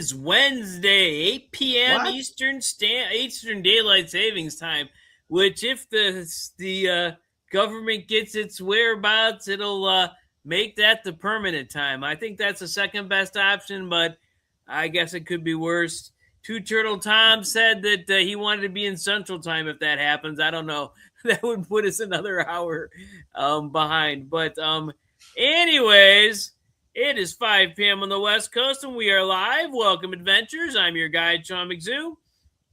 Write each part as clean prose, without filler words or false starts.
is Wednesday, 8 p.m. What? Eastern Daylight Savings Time, which if the government gets its whereabouts, it'll make that the permanent time. I think that's the second best option, but I guess it could be worse. Two Turtle Tom said that he wanted to be in Central Time if that happens. I don't know. That would put us another hour behind. But anyways, it is 5 p.m. on the West Coast, and we are live. Welcome, adventurers. I'm your guide, Sean McZoo,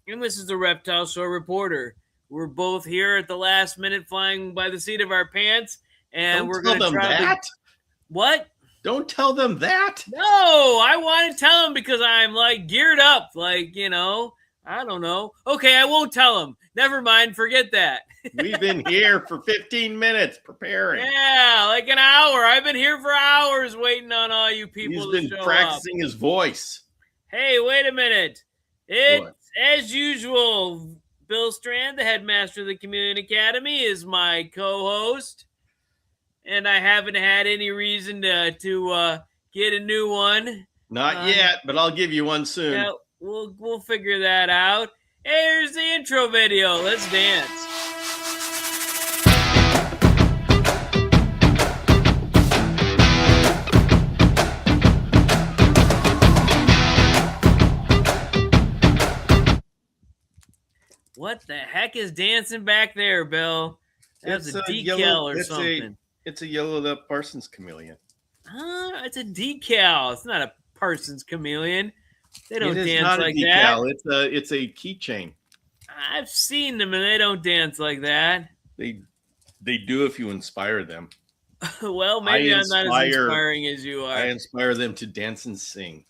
and this is the Reptile Show Reporter. We're both here at the last minute, flying by the seat of our pants, and we're going to try that. What? Don't tell them that. No, I want to tell them because I'm like geared up, like, you know, I don't know. Okay, I won't tell them. Never mind, forget that. We've been here for 15 minutes preparing. Yeah, like an hour. I've been here for hours waiting on all you people to show up. He's been practicing his voice. Hey, wait a minute. It's, as usual, Bill Strand, the headmaster of the Community Academy, is my co-host. And I haven't had any reason to get a new one. Not yet, but I'll give you one soon. Yeah, we'll figure that out. Hey, here's the intro video. Let's dance. What the heck is dancing back there, Bill? That's a decal or something. It's a yellowed up Parsons chameleon. It's a decal. It's not a Parsons chameleon. They don't dance not like a decal. that. It's a keychain. I've seen them and they don't dance like that. They do if you inspire them. Well, maybe I'm not as inspiring as you are. I inspire them to dance and sing.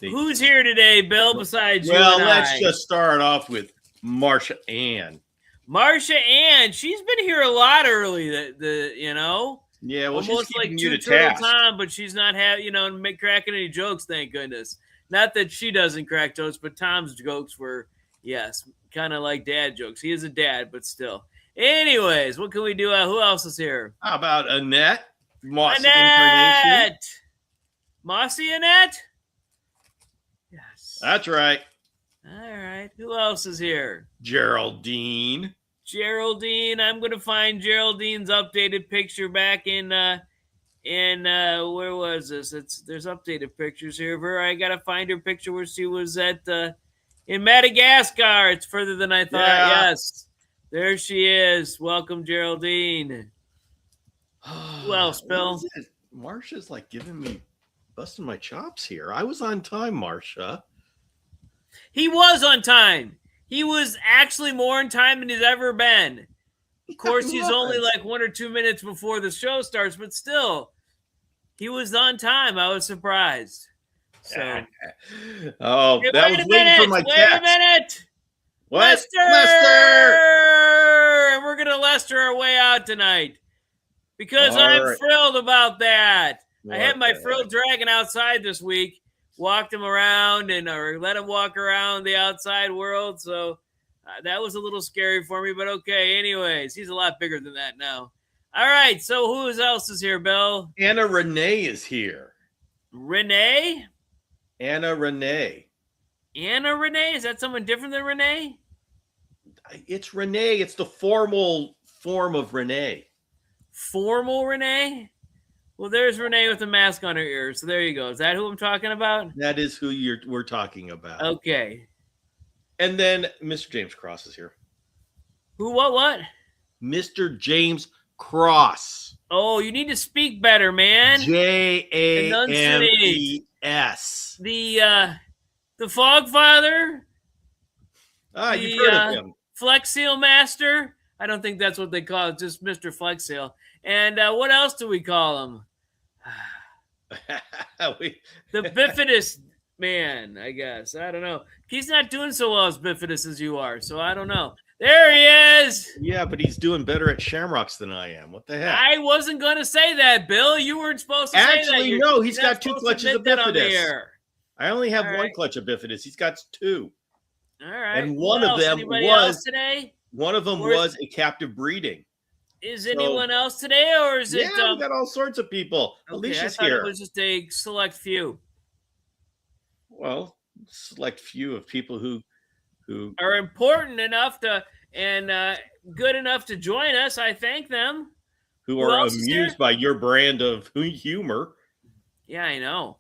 Who's here today, Bill, besides you and Well, let's just start off with Marsha Ann. Marsha Ann, she's been here a lot early. You know, yeah, well, almost she's like you Two to Turtle task. Tom, but she's not cracking any jokes. Thank goodness. Not that she doesn't crack jokes, but Tom's jokes were kind of like dad jokes. He is a dad, but still. Anyways, what can we do? Who else is here? How about Annette? Mossy Annette, incarnation. Mossy Annette. Yes, That's right. All right. Who else is here? Geraldine. Geraldine. I'm going to find Geraldine's updated picture back in where was this? There's updated pictures here of her. I got to find her picture where she was at in Madagascar. It's further than I thought. Yeah. Yes. There she is. Welcome, Geraldine. Who else, Bill? Marsha's like busting my chops here. I was on time, Marsha. He was on time. He was actually more on time than he's ever been. Of course, he's only like 1 or 2 minutes before the show starts, but still, he was on time. I was surprised. So, that hey, was waiting for my text. Wait a minute. What? Lester! And we're going to Lester our way out tonight because I'm thrilled about that. I had my frilled dragon outside this week. Walked him around or let him walk around the outside world. So that was a little scary for me, but okay. Anyways, he's a lot bigger than that now. All right. So who else is here, Bill? Anna Renee is here. Renee? Anna Renee. Anna Renee? Is that someone different than Renee? It's Renee. It's the formal form of Renee. Formal Renee? Well, there's Renee with a mask on her ear. So there you go. Is that who I'm talking about? That is who we're talking about. Okay. And then Mr. James Cross is here. Who, what? Mr. James Cross. Oh, you need to speak better, man. James. The Fog Father? You've heard of him. Flex Seal Master? I don't think that's what they call it. Just Mr. Flex Seal. And what else do we call him? The Bifidus man, I guess. I don't know. He's not doing so well as Bifidus as you are, so I don't know. There he is. Yeah, but he's doing better at Shamrocks than I am. What the heck? I wasn't going to say that, Bill. You weren't supposed to say that. Actually, no, he's got 2 clutches of Bifidus. I only have one clutch of Bifidus. He's got 2. All right. And one of them was a captive breeding. Is anyone else today, or is it? Yeah, we got all sorts of people. Okay, Alicia's I thought here. it was just a select few. Well, select few of people who are important enough to and good enough to join us. I thank them. who Who are else is there? amused by your brand of humor. Yeah, I know.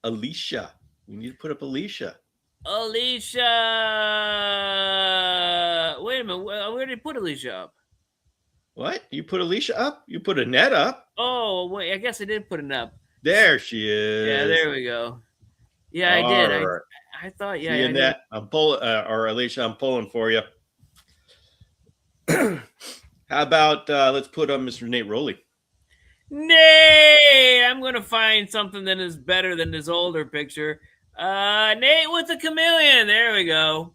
Alicia. We need to put up Alicia. Alicia. Wait a minute. Where did he put Alicia up? What? You put Alicia up? You put Annette up? Oh, wait. I guess I did put it up. There she Yeah, is. there we go. Yeah, I All did. right. I thought, yeah. See, Annette, I'm pulling, or Alicia, I'm pulling for you. How about let's put up Mr. Nate Rowley? Nate! I'm going to find something that is better than this older picture. Nate with the chameleon. There we go.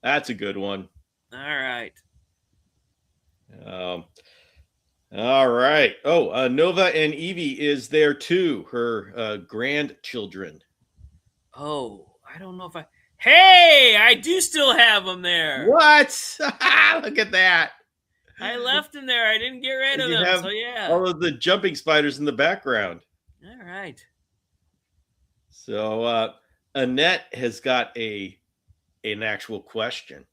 That's a good one. All right. All right. Oh, Nova and Evie is there too. Her grandchildren. Oh, I don't know if Hey, I do still have them there. What? Look at that. I left them there. I didn't get rid of them. So yeah. All of the jumping spiders in the background. All right. So Annette has got an actual question.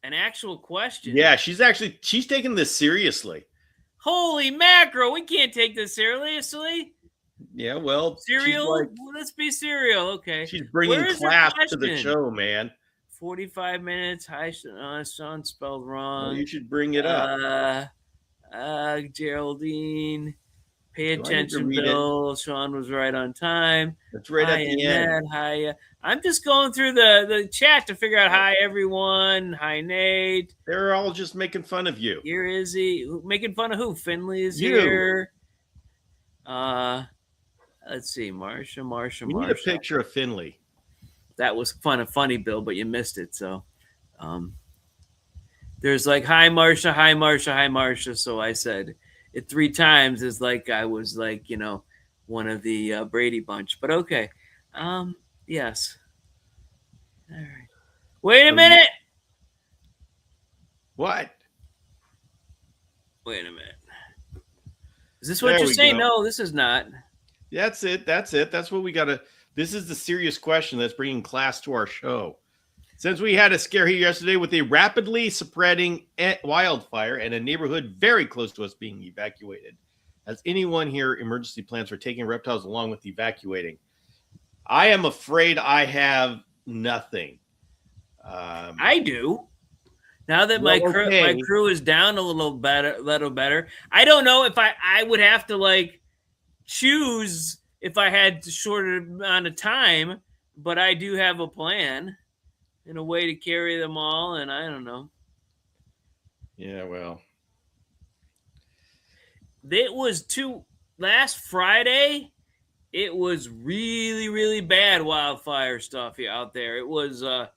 An actual question? Yeah, she's taking this seriously. Holy mackerel, we can't take this seriously. Yeah, well, cereal. Let's be cereal. Okay. She's bringing class to the show, man. 45 minutes. Hi, Sean spelled wrong. Well, you should bring it up. Geraldine, pay attention, Bill. Sean was right on time. That's right at the end. Hi. I'm just going through the chat to figure out hi, everyone. Hi, Nate. They're all just making fun of you. Here is he. Making fun of who? Finley is here. Let's see. Marsha. We need a picture of Finley. That was funny, Bill, but you missed it. So there's like, hi, Marsha, hi, Marsha, hi, Marsha. So I said it 3 times as like I was like, one of the Brady Bunch. But okay. Yes. All right. Wait a minute. What? Wait a minute. Is this what you're saying? No, this is not. That's it. That's what we got to. This is the serious question that's bringing class to our show. Since we had a scare here yesterday with a rapidly spreading wildfire and a neighborhood very close to us being evacuated, has anyone here emergency plans for taking reptiles along with evacuating? I am afraid I have nothing. I do. Now that my crew is down a little better. I don't know if I would have to like choose if I had a shorter amount of time, but I do have a plan and a way to carry them all, and I don't know. Yeah, well. It was last Friday, it was really, really bad wildfire stuff out there. It was the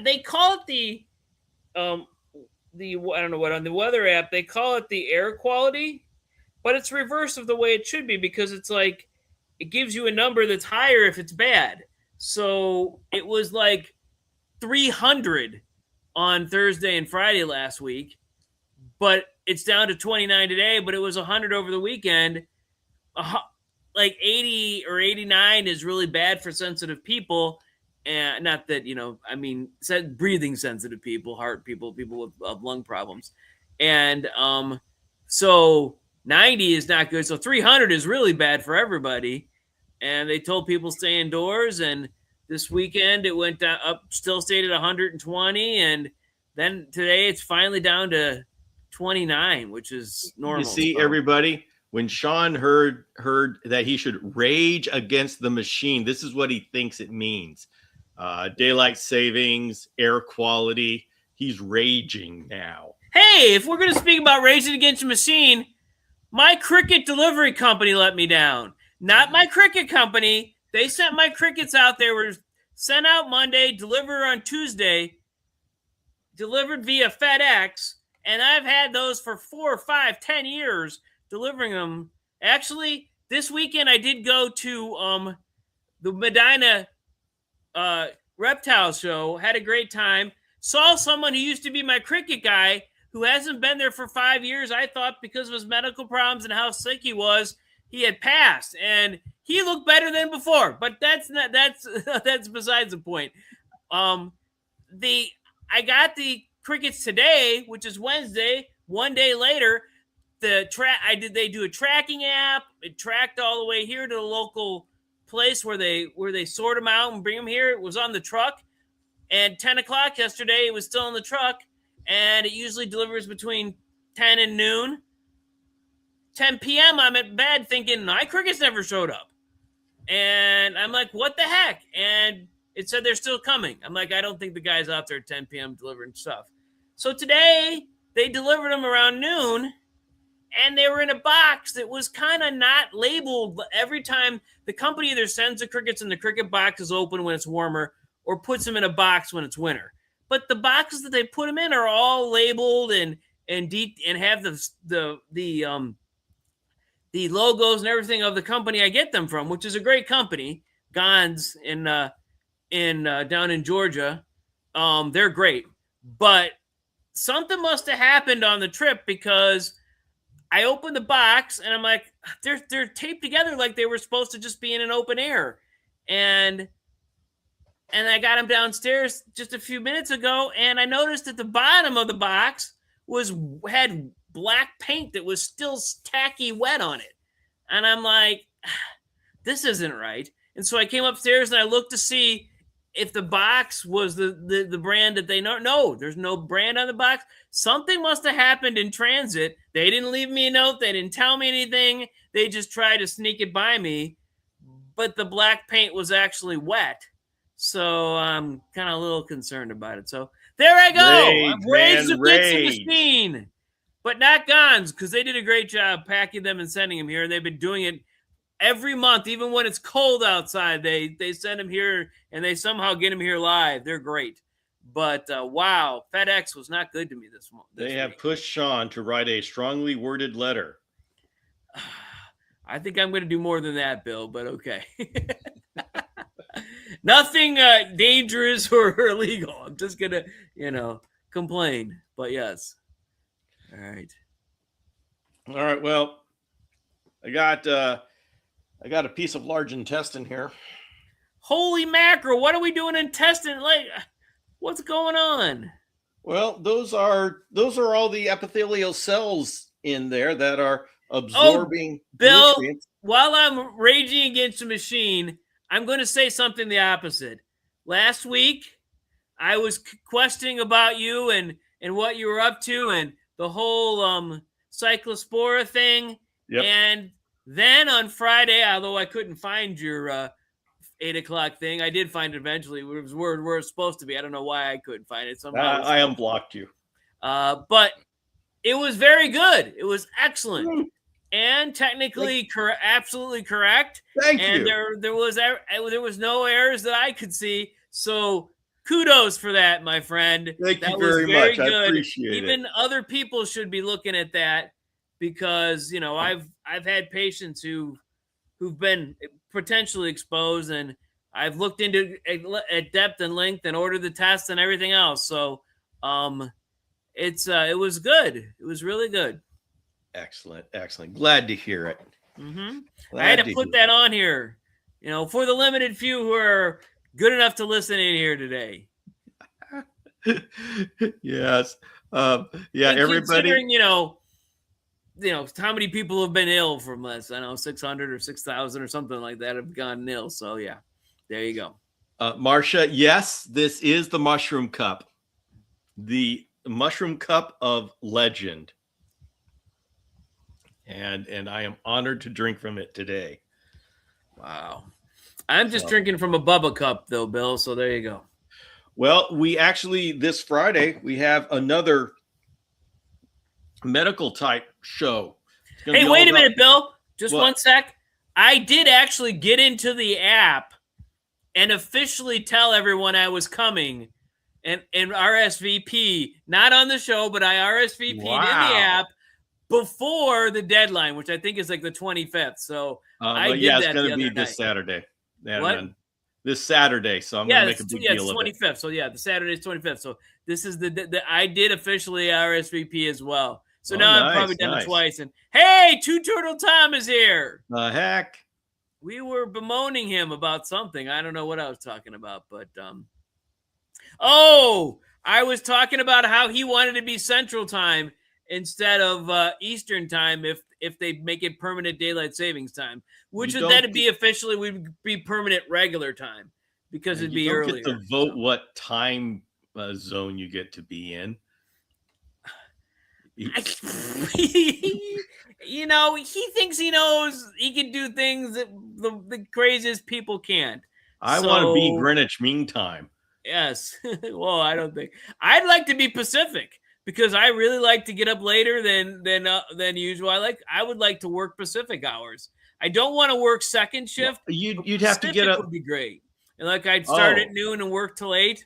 they call it the I don't know what on the weather app they call it the air quality, but it's reverse of the way it should be because it's like it gives you a number that's higher if it's bad. So it was like 300 on Thursday and Friday last week, but it's down to 29 today, but it was 100 over the weekend. Like 80 or 89 is really bad for sensitive people. And not that, said breathing sensitive people, heart people with lung problems. And so 90 is not good. So 300 is really bad for everybody. And they told people stay indoors. And this weekend it went up, still stayed at 120. And then today it's finally down to 29, which is normal. You see, everybody, when Sean heard that he should rage against the machine, this is what he thinks it means. Daylight savings, air quality. He's raging now. Hey, if we're going to speak about raging against the machine, my cricket delivery company let me down. Not my cricket company. They sent my crickets out. They were sent out Monday, delivered on Tuesday, delivered via FedEx. And I've had those for 4 or 5, 10 years delivering them. Actually, this weekend I did go to the Medina Reptile show, had a great time, saw someone who used to be my cricket guy who hasn't been there for 5 years. I thought because of his medical problems and how sick he was, he had passed, and he looked better than before. But that's besides the point. I got the crickets today, which is Wednesday. One day later, they do a tracking app. It tracked all the way here to the local place where they sort them out and bring them here. It was on the truck, and 10 o'clock yesterday, it was still in the truck, and it usually delivers between 10 and noon. 10 p.m., I'm at bed thinking, my crickets never showed up. And I'm like, what the heck? And it said they're still coming. I'm like, I don't think the guy's out there at 10 p.m. delivering stuff. So today, they delivered them around noon, and they were in a box that was kind of not labeled. Every time the company either sends the crickets and the cricket box is open when it's warmer or puts them in a box when it's winter. But the boxes that they put them in are all labeled and have the logos and everything of the company I get them from, which is a great company, Gons down in Georgia. They're great, but something must have happened on the trip because I opened the box and I'm like, they're taped together like they were supposed to just be in an open air, and I got them downstairs just a few minutes ago, and I noticed at the bottom of the box had black paint that was still tacky wet on it. And I'm like, this isn't right. And so I came upstairs and I looked to see if the box was the brand that they know. No, there's no brand on the box. Something must have happened in transit. They didn't leave me a note. They didn't tell me anything. They just tried to sneak it by me. But the black paint was actually wet. So I'm kind of a little concerned about it. So there I go. I've raised the Dixie machine. But not Gons, because they did a great job packing them and sending them here. They've been doing it every month, even when it's cold outside. They send them here, and they somehow get them here live. They're great. But, wow, FedEx was not good to me this month. They have pushed Sean to write a strongly worded letter. I think I'm going to do more than that, Bill, but okay. Nothing dangerous or illegal. I'm just going to, complain. But, yes. All right. Well, I got a piece of large intestine here. Holy mackerel! What are we doing intestine? Like, what's going on? Well, those are all the epithelial cells in there that are absorbing Bill, nutrients. While I'm raging against the machine, I'm going to say something the opposite. Last week, I was questioning about you and what you were up to and the whole cyclospora thing. Yep. And then on Friday, although I couldn't find your 8 o'clock thing, I did find it eventually. It was where it was supposed to be. I don't know why I couldn't find it. Somehow I unblocked you. But it was very good. It was excellent. And technically absolutely correct. Thank you. And there was no errors that I could see. So kudos for that, my friend. Thank you very much. Good. I appreciate it. Even other people should be looking at that because I've had patients who've been potentially exposed, and I've looked into at depth and length and ordered the tests and everything else. So it was good. It was really good. Excellent. Glad to hear it. Mm-hmm. I had to put that on here, for the limited few who are good enough to listen in here today. Yes. Yeah. And everybody. Considering, how many people have been ill from this? I know 600 or 6,000 or something like that have gone ill. So yeah, there you go. Marcia, yes, this is the Mushroom Cup, the Mushroom Cup of legend. And I am honored to drink from it today. Wow. I'm just drinking from a Bubba cup though, Bill. So there you go. Well, we actually, this Friday, we have another medical type show. Hey, wait a minute, Bill. Just one sec. I did actually get into the app and officially tell everyone I was coming and RSVP, not on the show, but I RSVP'd in the app before the deadline, which I think is like the 25th. So it's going to be this Saturday. What? This Saturday, so I'm going to make a big deal of it. 25th. So yeah, the Saturday is 25th. So this is the I did officially RSVP as well. So Oh, now I've nice, probably done nice. it twice. And hey, Two Turtle Tom is here. The heck? We were bemoaning him about something. I don't know what I was talking about, but oh, I was talking about how he wanted to be Central Time instead of Eastern Time if they make it permanent daylight savings time, which would then be officially would be permanent regular time because it'd be earlier. You don't get to vote what time zone you get to be in. You know, he thinks he knows he can do things that the craziest people can't. I want to be Greenwich Mean Time. Yes. Well, I don't think I'd like to be Pacific because I really like to get up later than usual. I would like to work Pacific hours. I don't want to work second shift. Well, you'd have to get up. Would be great. And like I'd start at noon and work till 8.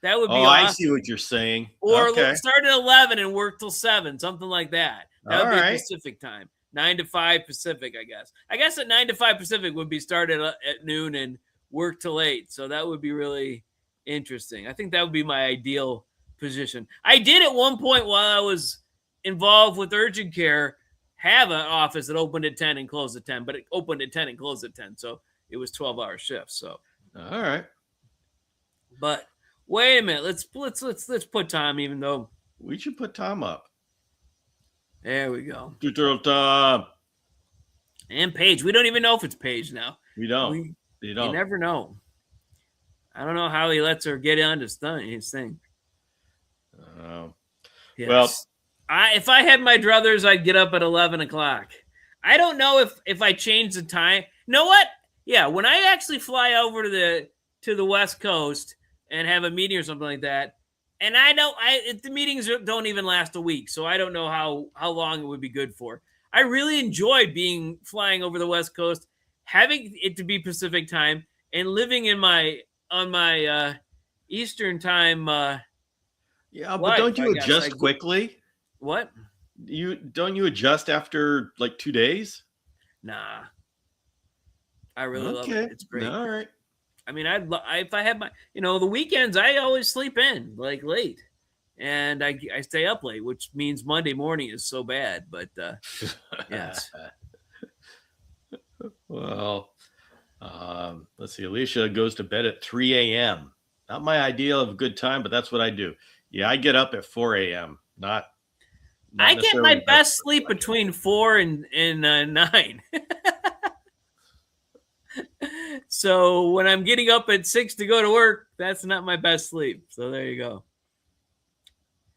That would be awesome. I see what you're saying. Or start at 11 and work till 7, something like that. That would be Pacific time. 9 to 5 Pacific, I guess. I guess at 9 to 5 Pacific would be started at noon and work till 8. So that would be really interesting. I think that would be my ideal position. I did at one point while I was involved with urgent care have an office that opened at 10 and closed at 10, but it opened at 10 and closed at 10. So it was 12-hour shifts. So all right. But wait a minute. Let's put Tom, even though we should put Tom up. There we go. Turtle Tom. And Paige. We don't even know if it's Paige now. We don't. You never know. I don't know how he lets her get on his thing. Yes. Well, if I had my druthers, I'd get up at 11 o'clock. I don't know if I change the time. You know what? Yeah, when I actually fly over to the West Coast and have a meeting or something like that, and the meetings don't even last a week, so I don't know how long it would be good for. I really enjoyed flying over the West Coast, having it to be Pacific time, and living on my Eastern time. But don't you adjust quickly? What? Don't you adjust after like 2 days? Nah. I really love it. It's great. All right. I mean, if I had my, the weekends, I always sleep in like late, and I stay up late, which means Monday morning is so bad. But yes. Well, let's see. Alicia goes to bed at 3 a.m. Not my ideal of a good time, but that's what I do. Yeah, I get up at 4 a.m. I get my best sleep between 4 and 9. So when I'm getting up at 6 to go to work, that's not my best sleep. So there you go.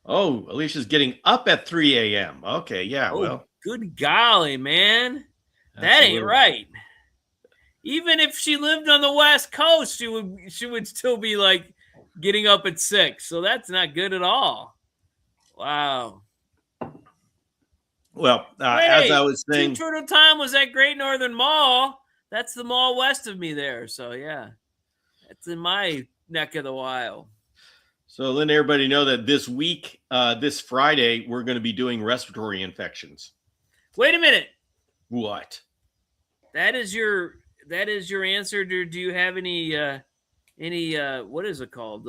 Oh, Alicia's getting up at 3 a.m. Okay, yeah. Well, good golly, man. That ain't right. Even if she lived on the West Coast, she would still be like getting up at 6. So that's not good at all. Wow. Well, as I was saying, Two Turtle Time was at Great Northern Mall. That's the mall west of me there. So, yeah, that's in my neck of the wild. So letting everybody know that this week, this Friday, we're going to be doing respiratory infections. Wait a minute. What? That is your answer. Do you have any what is it called?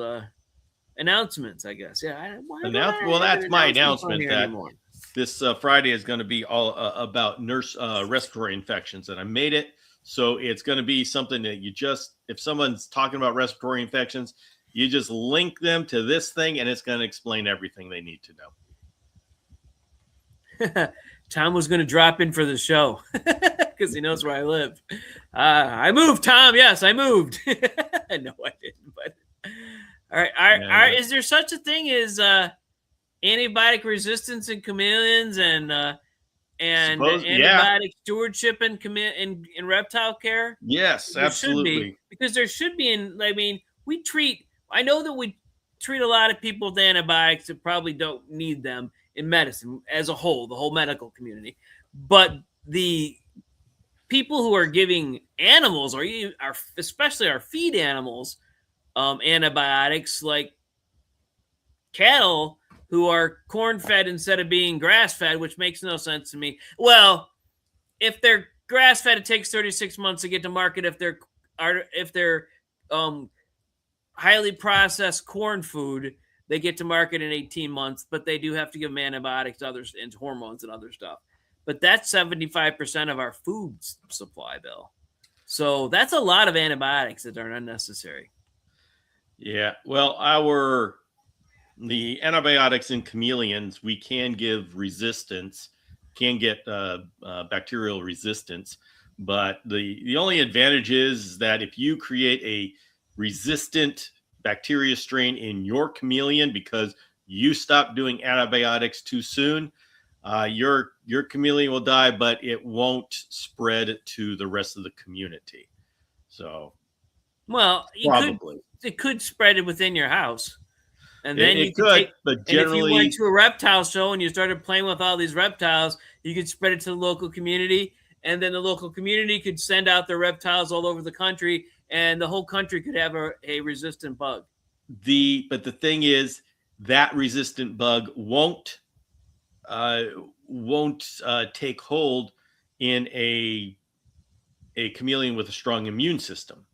Announcements, I guess. Yeah. Well, that's my announcement that this Friday is going to be all about respiratory infections, and I made it. So it's going to be something that if someone's talking about respiratory infections, you just link them to this thing, and it's going to explain everything they need to know. Tom was going to drop in for the show because he knows where I live. I moved, Tom. Yes, I moved. No, I didn't. But all right. Is there such a thing as antibiotic resistance in chameleons and antibiotic stewardship in reptile care? Yes, absolutely. Because there should be I know that we treat a lot of people with antibiotics that probably don't need them in medicine as a whole, the whole medical community. But the people who are giving animals, especially our feed animals, antibiotics, like cattle who are corn-fed instead of being grass-fed, which makes no sense to me. Well, if they're grass-fed, it takes 36 months to get to market. If they're highly processed corn food, they get to market in 18 months, but they do have to give them antibiotics, others, and hormones and other stuff. But that's 75% of our food supply, Bill. So that's a lot of antibiotics that are unnecessary. Yeah. Well, the antibiotics in chameleons, we can give resistance, can get bacterial resistance. But the only advantage is that if you create a resistant bacteria strain in your chameleon because you stop doing antibiotics too soon, your chameleon will die, but it won't spread to the rest of the community. So, well, it could spread it within your house, and then you could take. But generally, and if you went to a reptile show and you started playing with all these reptiles, you could spread it to the local community, and then the local community could send out their reptiles all over the country, and the whole country could have a resistant bug. But the thing is, that resistant bug won't take hold in a chameleon with a strong immune system.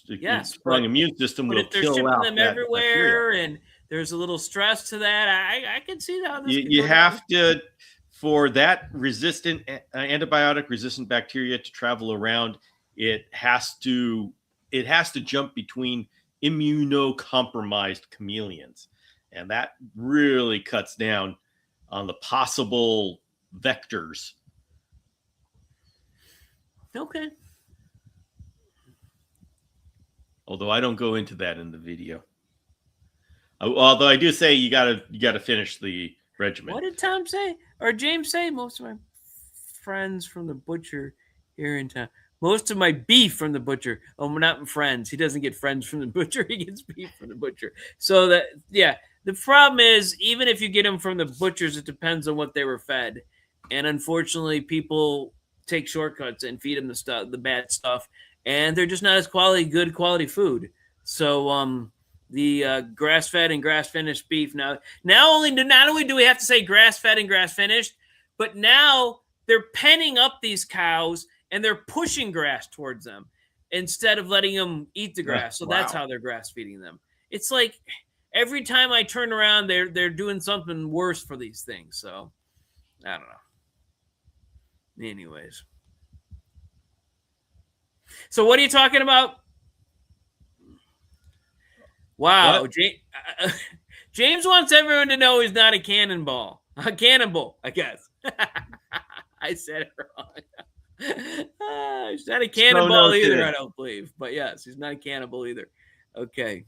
Yes, strong immune system will kill out them everywhere, bacteria. And there's a little stress to that. I can see how this. You have to, for that resistant antibiotic resistant bacteria to travel around. It has to jump between immunocompromised chameleons, and that really cuts down on the possible vectors. Okay. Although I don't go into that in the video. Although I do say you gotta finish the regimen. What did Tom say? Or James say? Most of my friends from the butcher here in town. Most of my beef from the butcher. Oh, not friends. He doesn't get friends from the butcher. He gets beef from the butcher. So that, yeah. The problem is, even if you get them from the butchers, it depends on what they were fed. And unfortunately, people take shortcuts and feed them the bad stuff. And they're just not as good quality food. So the grass-fed and grass-finished beef not only do we have to say grass-fed and grass-finished, but now they're penning up these cows and they're pushing grass towards them instead of letting them eat the grass. So That's how they're grass feeding them. It's like every time I turn around, they're doing something worse for these things. So I don't know. Anyways. So what are you talking about? Wow. James wants everyone to know he's not a cannonball. A cannibal, I guess. I said it wrong. He's not a cannibal either, I don't believe. But yes, he's not a cannibal either. Okay.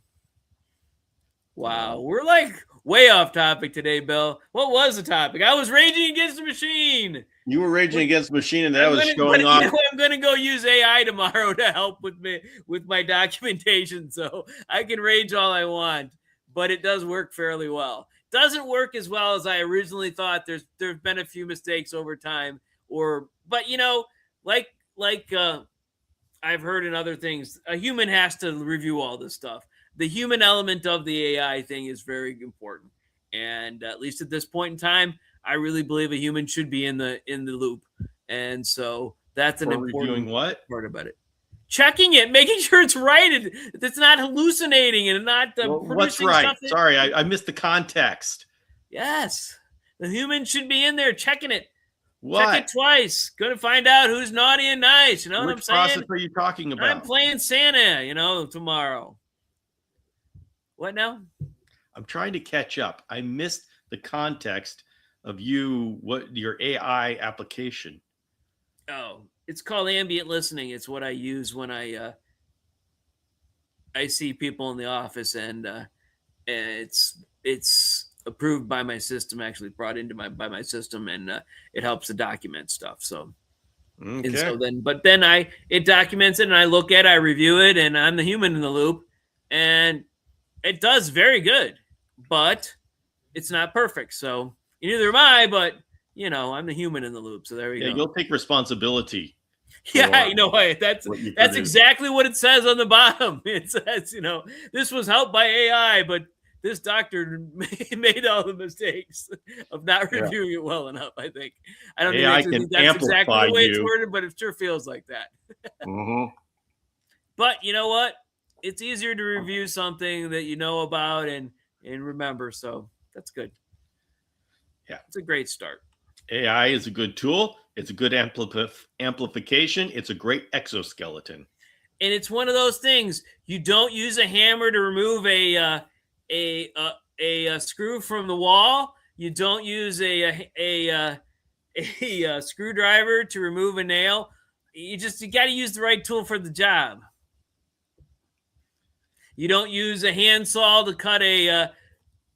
Wow. We're like way off topic today, Bill. What was the topic? I was raging against the machine. You were raging against the machine, and that was showing off. I'm going to go use AI tomorrow to help with my documentation, so I can rage all I want, but it does work fairly well. Doesn't work as well as I originally thought. There've been a few mistakes over time, but like I've heard in other things, a human has to review all this stuff. The human element of the AI thing is very important, and at least at this point in time, I really believe a human should be in the loop, and so that's an important part about it. Checking it, making sure it's right, it's not hallucinating and not what's right. Sorry, I missed the context. Yes, the human should be in there checking it. What? Check it twice. Going to find out who's naughty and nice. You know what I'm saying? Which process are you talking about? I'm playing Santa, tomorrow. What now? I'm trying to catch up. I missed the context of your AI application. Oh, it's called ambient listening. It's what I use when I see people in the office, and it's approved by my system, actually brought into by my system, and it helps to document stuff. So, okay. And so then it documents it, and I look at it, I review it, and I'm the human in the loop, and it does very good, but it's not perfect. So neither am I, but I'm the human in the loop. So there we go. You'll take responsibility. Yeah, that's exactly what it says on the bottom. It says, this was helped by AI, but this doctor made all the mistakes of not reviewing it well enough, I think. I don't think that's exactly the way it's worded, but it sure feels like that. Mm-hmm. But you know what? it's easier to review something that you know about and remember. So that's good. Yeah, it's a great start. AI is a good tool. It's a good amplification. It's a great exoskeleton. And it's one of those things, you don't use a hammer to remove a screw from the wall. You don't use a screwdriver to remove a nail. You got to use the right tool for the job. You don't use a handsaw to cut a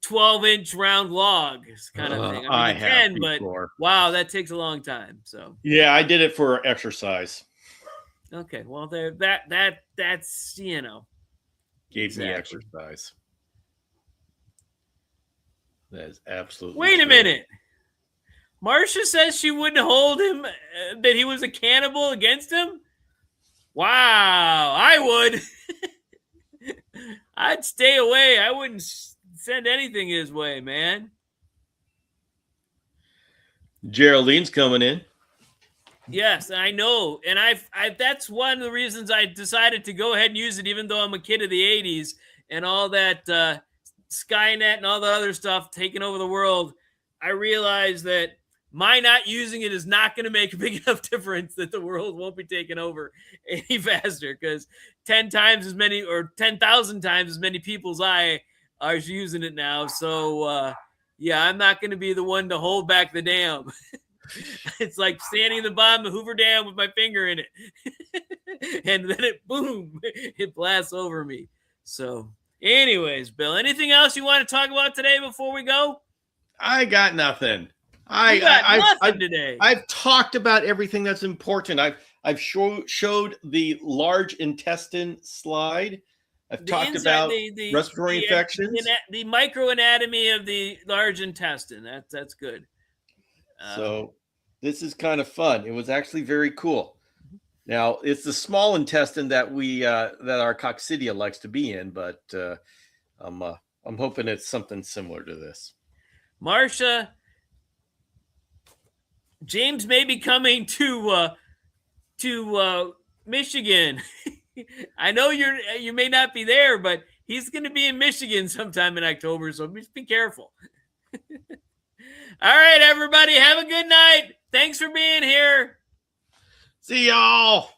12-inch round log kind of thing. I mean, you can, but wow, that takes a long time. So yeah, I did it for exercise. Okay, well, there that's gave exactly. me exercise. That is absolutely. Wait a minute. Marcia says she wouldn't hold him, that he was a cannibal against him. Wow, I would. I'd stay away. I wouldn't send anything his way, man. Geraldine's coming in. Yes, I know. And I've that's one of the reasons I decided to go ahead and use it, even though I'm a kid of the 80s and all that Skynet and all the other stuff taking over the world. I realized that my not using it is not going to make a big enough difference that the world won't be taken over any faster, because 10 times as many or 10,000 times as many people as I are using it now. So, yeah, I'm not going to be the one to hold back the dam. It's like standing in the bottom of Hoover Dam with my finger in it. And then it blasts over me. So anyways, Bill, anything else you want to talk about today before we go? I got nothing. Today. I've talked about everything that's important. I've showed the large intestine slide. I've talked about the respiratory infections. The microanatomy of the large intestine. That's good. So this is kind of fun. It was actually very cool. Now it's the small intestine that that our coccidia likes to be in, but I'm hoping it's something similar to this. Marcia, James may be coming to Michigan. I know you may not be there, but he's going to be in Michigan sometime in October, so just be careful. All right, everybody, have a good night. Thanks for being here. See y'all.